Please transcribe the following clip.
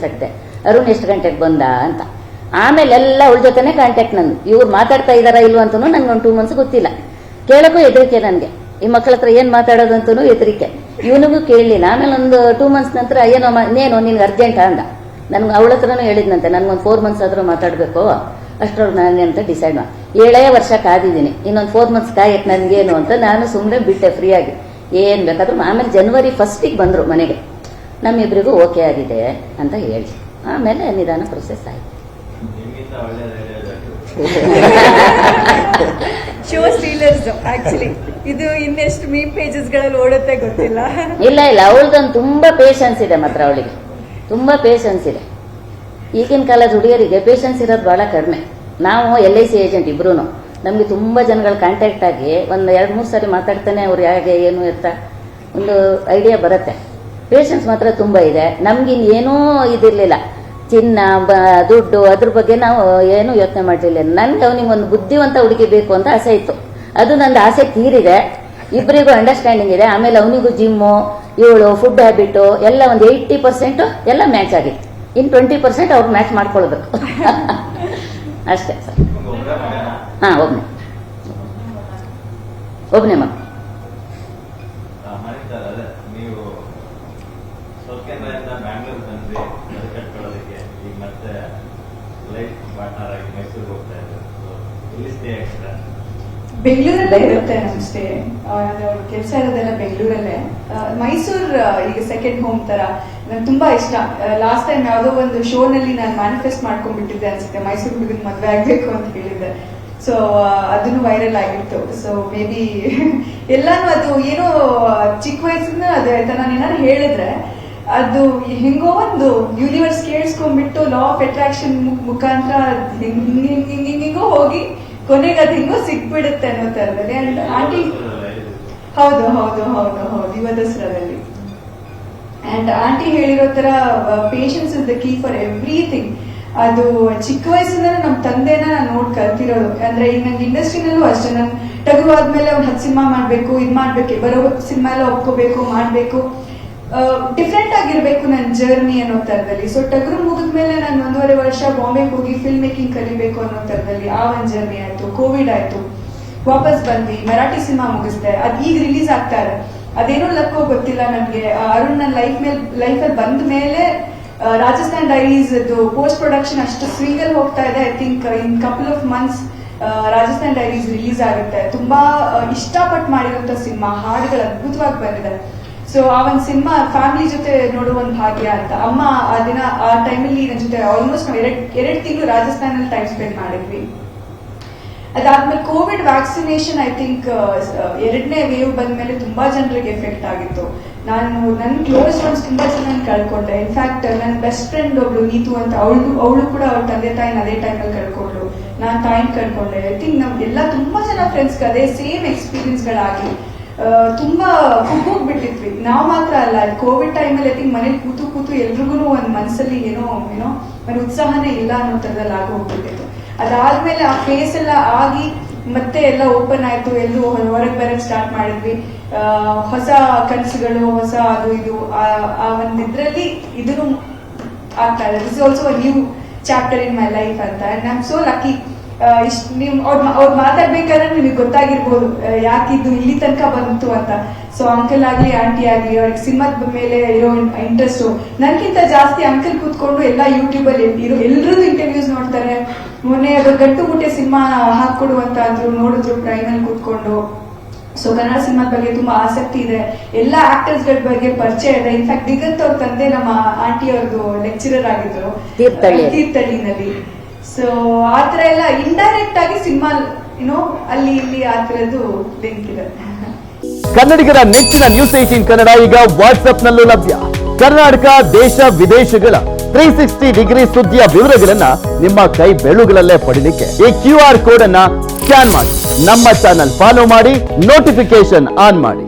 ಹಾಕ್ದೆ, ಅರುಣ್ ಎಷ್ಟು ಗಂಟೆಗೆ ಬಂದ ಅಂತ. ಆಮೇಲೆ ಎಲ್ಲ ಅವಳ ಜೊತೆನೆ ಕಾಂಟ್ಯಾಕ್ಟ್ ನಂದು. ಇವ್ರು ಮಾತಾಡ್ತಾ ಇದಾರಾ ಇಲ್ವ ಅಂತನೂ ನನ್ಗೆ ಒಂದು 2 months ಗೊತ್ತಿಲ್ಲ. ಕೇಳಕ್ಕೂ ಹೆದರಿಕೆ ನನಗೆ, ಈ ಮಕ್ಕಳ ಹತ್ರ ಏನ್ ಮಾತಾಡೋದಂತನೂ ಹೆದರಿಕೆ. ಇವನಿಗೂ ಕೇಳಲಿಲ್ಲ. ಆಮೇಲೆ ಒಂದು 2 months ನಂತರ ಏನೋ ನಿನ್ಗೆ ಅರ್ಜೆಂಟ್ ಅಂದ. ನನ್ಗೆ ಅವಳ ಹತ್ರನೂ ಹೇಳಿದ್ನಂತೆ, ನನ್ಗೊಂದು 4 months ಆದ್ರೂ ಮಾತಾಡ್ಬೇಕು, ಅಷ್ಟರೊಳಗೆ ನನಗೆ ಅಂತ ಡಿಸೈಡ್ ಮಾಡಿ 7 ವರ್ಷ ಕಾದಿದ್ದೀನಿ, ಇನ್ನೊಂದು 4 months ಕಾಯಕ್ಕೆ ನನ್ಗೇನು ಅಂತ ನಾನು ಸುಮ್ಮನೆ ಬಿಟ್ಟೆ ಫ್ರೀಯಾಗಿ, ಏನ್ ಬೇಕಾದ್ರೂ. ಆಮೇಲೆ January 1st ಬಂದ್ರು ಮನೆಗೆ, ನಮ್ಮಿಬ್ರಿಗೂ ಓಕೆ ಆಗಿದೆ ಅಂತ ಹೇಳಿ ಆಮೇಲೆ ನಿಧಾನ ಪ್ರೊಸೆಸ್ ಆಯ್ತು. ಶೋ ಸ್ಟೀಲರ್ಸ್ ಆಕ್ಚುಲಿ ಇದು ಇನ್ನೆಷ್ಟು ಮೀಮ್ ಪೇಜಸ್ ಗಳಲ್ಲಿ ಓಡುತ್ತೆ ಗೊತ್ತಿಲ್ಲ. ಇಲ್ಲ ಅವಳದೊಂದು ತುಂಬಾ ಪೇಷನ್ಸ್ ಇದೆ, ಮಾತ್ರ ಅವಳಿಗೆ ತುಂಬಾ ಪೇಷನ್ಸ್ ಇದೆ. ಈಗಿನ ಕಾಲದ ಹುಡುಗಿಯರಿಗೆ ಪೇಷನ್ಸ್ ಇರೋದು ಬಹಳ ಕಡಿಮೆ. ನಾವು LIC ಏಜೆಂಟ್ ಇಬ್ರು, ನಮ್ಗೆ ತುಂಬಾ ಜನಗಳ ಕಾಂಟ್ಯಾಕ್ಟ್ ಆಗಿ ಒಂದು 2-3 ಸಾರಿ ಮಾತಾಡ್ತಾನೆ ಅವ್ರು ಹೇಗೆ ಏನು ಅಂತ ಒಂದು ಐಡಿಯಾ ಬರುತ್ತೆ. ಪೇಷನ್ಸ್ ಮಾತ್ರ ತುಂಬಾ ಇದೆ. ನಮ್ಗಿನ್ ಏನೂ ಇದಿರ್ಲಿಲ್ಲ, ಚಿನ್ನ ದುಡ್ಡು ಅದ್ರ ಬಗ್ಗೆ ನಾವು ಏನು ಯೋಚನೆ ಮಾಡಲಿಲ್ಲ. ನನ್ಗೆ ಅವನಿಗೆ ಒಂದು ಬುದ್ಧಿವಂತ ಹುಡುಗಿ ಬೇಕು ಅಂತ ಆಸೆ ಇತ್ತು, ಅದು ನಂದು ಆಸೆ ತೀರಿದೆ. ಇಬ್ಬರಿಗೂ ಅಂಡರ್ಸ್ಟ್ಯಾಂಡಿಂಗ್ ಇದೆ. ಆಮೇಲೆ ಅವನಿಗೂ ಜಿಮ್ಮು, ಇವಳು ಫುಡ್ ಹ್ಯಾಬಿಟು ಎಲ್ಲ ಒಂದು 80% ಎಲ್ಲ ಮ್ಯಾಚ್ ಆಗಿತ್ತು. ಇನ್ನು 20% ಅವ್ರು ಮ್ಯಾಚ್ ಮಾಡ್ಕೊಳ್ಬೇಕು ಅಷ್ಟೇ ಸರ್. ಹಾ, ಒಬ್ನೇ ಮಗ. ಬೆಂಗಳೂರಲ್ಲೇ ಇರುತ್ತೆ ನಮ್ ಸ್ಟೇ, ಕೆಲಸ ಇರೋದೆಲ್ಲ ಬೆಂಗಳೂರಲ್ಲೇ. ಮೈಸೂರ್ ಈಗ ಸೆಕೆಂಡ್ ಹೋಮ್ ತರ ನಂಗೆ ತುಂಬಾ ಇಷ್ಟ. ಲಾಸ್ಟ್ ಟೈಮ್ ಯಾವ್ದೋ ಒಂದು ಶೋ ನಲ್ಲಿ ನಾನು ಮ್ಯಾನಿಫೆಸ್ಟ್ ಮಾಡ್ಕೊಂಡ್ಬಿಟ್ಟಿದ್ದೆ ಅನ್ಸುತ್ತೆ, ಮೈಸೂರು ಹುಡುಗನ ಮದ್ವೆ ಆಗ್ಬೇಕು ಅಂತ ಹೇಳಿದ್ದೆ. ಸೊ ಅದನ್ನು ವೈರಲ್ ಆಗಿತ್ತು. ಸೊ ಮೇ ಬಿ ಎಲ್ಲಾನು ಅದು ಏನೋ ಚಿಕ್ಕ ವಯಸ್ಸಿನ ಅದು ಆಯ್ತಾ, ನಾನು ಏನಾದ್ರು ಹೇಳಿದ್ರೆ ಅದು ಹೆಂಗೋ ಒಂದು ಯೂನಿವರ್ಸ್ ಕೇಳಿಸ್ಕೊಂಡ್ಬಿಟ್ಟು ಲಾ ಆಫ್ ಅಟ್ರಾಕ್ಷನ್ ಮುಖಾಂತರ ಹಿಂಗೋ ಹೋಗಿ ಕೊನೆಗೆ ಅದು ಹಿಂಗೋ ಸಿಕ್ಬಿಡುತ್ತೆ ಅನ್ನೋ ತರದಲ್ಲಿ. ಅಂಡ್ ಆಂಟಿ ಹೌದು ಯುವ ದಸರಾದಲ್ಲಿ. ಅಂಡ್ ಆಂಟಿ ಹೇಳಿರೋ ತರ patience is the key for everything. ಅದು ಚಿಕ್ಕ ವಯಸ್ಸಿಂದಲೇ ನಮ್ ತಂದೆನ ನಾನು ನೋಡ್ ಕಲ್ತಿರೋದು. ಅಂದ್ರೆ ಈಗ ನಂಗೆ ಇಂಡಸ್ಟ್ರಿನಲ್ಲೂ ಅಷ್ಟೇ, ನನ್ ಟಗರು ಆದ್ಮೇಲೆ ಒಂದು 10 ಸಿನಿಮಾ ಮಾಡ್ಬೇಕು, ಇದ್ ಮಾಡ್ಬೇಕು, ಬರೋ ಸಿನಿಮಾ ಎಲ್ಲ ಒಪ್ಕೋಬೇಕು, ಮಾಡ್ಬೇಕು, ಡಿಫ್ರೆಂಟ್ ಆಗಿರ್ಬೇಕು ನನ್ನ ಜರ್ನಿ ಅನ್ನೋ ತರದಲ್ಲಿ. ಸೊ ಟಗರು ಮುಗಿದ್ಮೇಲೆ ನಾನು 1.5 ವರ್ಷ ಬಾಂಬೆಗೆ ಹೋಗಿ ಫಿಲ್ಮ್ ಮೇಕಿಂಗ್ ಕಲಿಬೇಕು ಅನ್ನೋ ತರದಲ್ಲಿ ಆ ಒಂದು ಜರ್ನಿ ಆಯ್ತು. ಕೋವಿಡ್ ಆಯ್ತು, ವಾಪಸ್ ಬಂದ್ವಿ, ಮರಾಠಿ ಸಿನಿಮಾ ಮುಗಿಸ್ದೆ, ಅದ್ ಈಗ ರಿಲೀಸ್ ಆಗ್ತಾ ಇದೆ. ಅದೇನೋ ಲಕ್ಕೋ ಗೊತ್ತಿಲ್ಲ ನನ್ಗೆ, ಅರುಣ್ ನನ್ನ ಲೈಫಲ್ಲಿ ಬಂದ ಮೇಲೆ ರಾಜಸ್ಥಾನ್ ಡೈರೀಸ್ ಪೋಸ್ಟ್ ಪ್ರೊಡಕ್ಷನ್ ಅಷ್ಟು ಸ್ವಿಂಗಲ್ ಹೋಗ್ತಾ ಇದೆ. I think in couple of months Rajasthan diaries release ಆಗುತ್ತೆ. ತುಂಬಾ ಇಷ್ಟಪಟ್ಟು ಮಾಡಿರುವಂತ ಸಿನಿಮಾ, ಹಾಡುಗಳು ಅದ್ಭುತವಾಗಿ ಬಂದಿದೆ. ಸೊ ಆ ಒಂದು ಸಿನಿಮಾ ಫ್ಯಾಮಿಲಿ ಜೊತೆ ನೋಡುವ ಒಂದು ಭಾಗ್ಯ ಅಂತ. ಅಮ್ಮ ಆ ಟೈಮಲ್ಲಿ ನನ್ನ ಜೊತೆ ಆಲ್ಮೋಸ್ಟ್ ನಾವು 2 ತಿಂಗಳು ರಾಜಸ್ಥಾನಲ್ಲಿ ಟೈಮ್ ಸ್ಪೆಂಡ್ ಮಾಡಿದ್ವಿ. ಅದಾದ್ಮೇಲೆ ಕೋವಿಡ್ ವ್ಯಾಕ್ಸಿನೇಷನ್ ಐ ಥಿಂಕ್ 2ನೇ ವೇವ್ ಬಂದ್ಮೇಲೆ ತುಂಬಾ ಜನರಿಗೆ ಎಫೆಕ್ಟ್ ಆಗಿತ್ತು. ನಾನು ನನ್ನ ಕ್ಲೋಸ್ ಫ್ರೆಂಡ್ಸ್ ತುಂಬಾ ಜನ ಕಳ್ಕೊಂಡೆ. ಇನ್ಫ್ಯಾಕ್ಟ್ ನನ್ನ ಬೆಸ್ಟ್ ಫ್ರೆಂಡ್ ಒಬ್ಳು ನೀತು ಅಂತ, ಅವಳು ಕೂಡ ಅವ್ರ ತಂದೆ ತಾಯಿನ ಅದೇ ಟೈಮಲ್ಲಿ ಕಳ್ಕೊಂಡ್ಳು, ನಾನು ತಾಯಿನ ಕಳ್ಕೊಂಡೆ. ಐ ಥಿಂಕ್ ನಮ್ಗೆಲ್ಲ ತುಂಬಾ ಜನ ಫ್ರೆಂಡ್ಸ್ಗೆ ಅದೇ ಸೇಮ್ ಎಕ್ಸ್ಪೀರಿಯನ್ಸ್ ಗಳಾಗಿ ತುಂಬಾ ಕುಗ್ಗೋಗ್ಬಿಟ್ಟಿದ್ವಿ. ನಾವು ಮಾತ್ರ ಅಲ್ಲ, ಕೋವಿಡ್ ಟೈಮಲ್ಲಿ ಐ ಥಿಂಕ್ ಮನೇಲಿ ಕೂತು ಎಲ್ರಿಗೂ ಒಂದ್ ಮನಸ್ಸಲ್ಲಿ ಏನೋ ಒಂದು ಉತ್ಸಾಹನೇ ಇಲ್ಲ ಅನ್ನೋ ತರದಲ್ಲಿ ಆಗೋಗ್ಬಿಟ್ಟಿತ್ತು. ಅದಾದ್ಮೇಲೆ ಆ ಫೇಸ್ ಎಲ್ಲ ಆಗಿ ಮತ್ತೆ ಎಲ್ಲ ಓಪನ್ ಆಯ್ತು, ಎಲ್ಲರೂ ಹೊರಗೆ ಬರಕ್ ಸ್ಟಾರ್ಟ್ ಮಾಡಿದ್ವಿ. ಹೊಸ ಕನಸುಗಳು, ಹೊಸ ಅದು ಇದು ಆ ಒಂದ್ ಇದ್ರಲ್ಲಿ ಇದನ್ನು ಆಗ್ತಾ ಇದೆ. This is also a new chapter in my life ಅಂತ. And I am so lucky. ನೀವು ಅವ್ರು ಮಾತಾಡ್ಬೇಕಾದ್ರೆ ನಿಮಗೆ ಗೊತ್ತಾಗಿರ್ಬೋದು ಯಾಕಿದ್ದು ಇಲ್ಲಿ ತನಕ ಬಂತು ಅಂತ. ಸೊ ಅಂಕಲ್ ಆಗ್ಲಿ ಆಂಟಿ ಆಗ್ಲಿ ಅವ್ರಿಗೆ ಸಿನಿಮಾದ ಮೇಲೆ ಇರೋ ಇಂಟ್ರೆಸ್ಟ್ ನನ್ಗಿಂತ ಜಾಸ್ತಿ ಅಂಕಲ್ ಕೂತ್ಕೊಂಡು ಎಲ್ಲ ಯೂಟ್ಯೂಬ್ ಅಲ್ಲಿ ಇರೋ ಎಲ್ರೂ ಇಂಟರ್ವ್ಯೂಸ್ ನೋಡ್ತಾರೆ. ಮೊನ್ನೆ ಅದು ಗಂಟು ಮುಟ್ಟೆ ಸಿನಿಮಾ ಹಾಕೊಡುವಂತ ಅಂದ್ರು, ನೋಡಿದ್ರು ಪ್ರೈಮ್ ಅಲ್ಲಿ ಕೂತ್ಕೊಂಡು. ಸೊ ಕನ್ನಡ ಸಿನಿಮಾದ ಬಗ್ಗೆ ತುಂಬಾ ಆಸಕ್ತಿ ಇದೆ, ಎಲ್ಲಾ ಆಕ್ಟರ್ಸ್ ಗಳ ಬಗ್ಗೆ ಪರಿಚಯ ಇದೆ. ಇನ್ಫ್ಯಾಕ್ಟ್ ದಿಗಂತ್ ಅವ್ರ ತಂದೆ ನಮ್ಮ ಆಂಟಿ ಅವ್ರದ್ದು ಲೆಕ್ಚರರ್ ಆಗಿದ್ರು ತೀರ್ಥಹಳ್ಳಿನಲ್ಲಿ. ಸೊ ಆತರ ಎಲ್ಲ ಇಂಡೈರೆಕ್ಟ್ ಆಗಿ ಸಿನಿಮಾ ಅಲ್ಲಿ ಇಲ್ಲಿ ಆ ತರದ್ದು ಲಿಂಕ್ ಇದೆ. ಕನ್ನಡಿಗರ ನೆಚ್ಚಿನ ನ್ಯೂಸ್ 18 ಕನ್ನಡ ಈಗ ವಾಟ್ಸ್ಆಪ್ ನಲ್ಲೂ ಲಭ್ಯ. ಕರ್ನಾಟಕ, ದೇಶ ವಿದೇಶಗಳ 360 ಡಿಗ್ರಿ ಸುದ್ದಿಯ ವಿವರಗಳನ್ನ ನಿಮ್ಮ ಕೈ ಬೆರಳುಗಳಲ್ಲೇ ಪಡಿಲಿಕ್ಕೆ ಈ QR ಕೋಡ್ ಅನ್ನ ಸ್ಕ್ಯಾನ್ ಮಾಡಿ, ನಮ್ಮ ಚಾನಲ್ ಫಾಲೋ ಮಾಡಿ, ನೋಟಿಫಿಕೇಶನ್ ಆನ್ ಮಾಡಿ.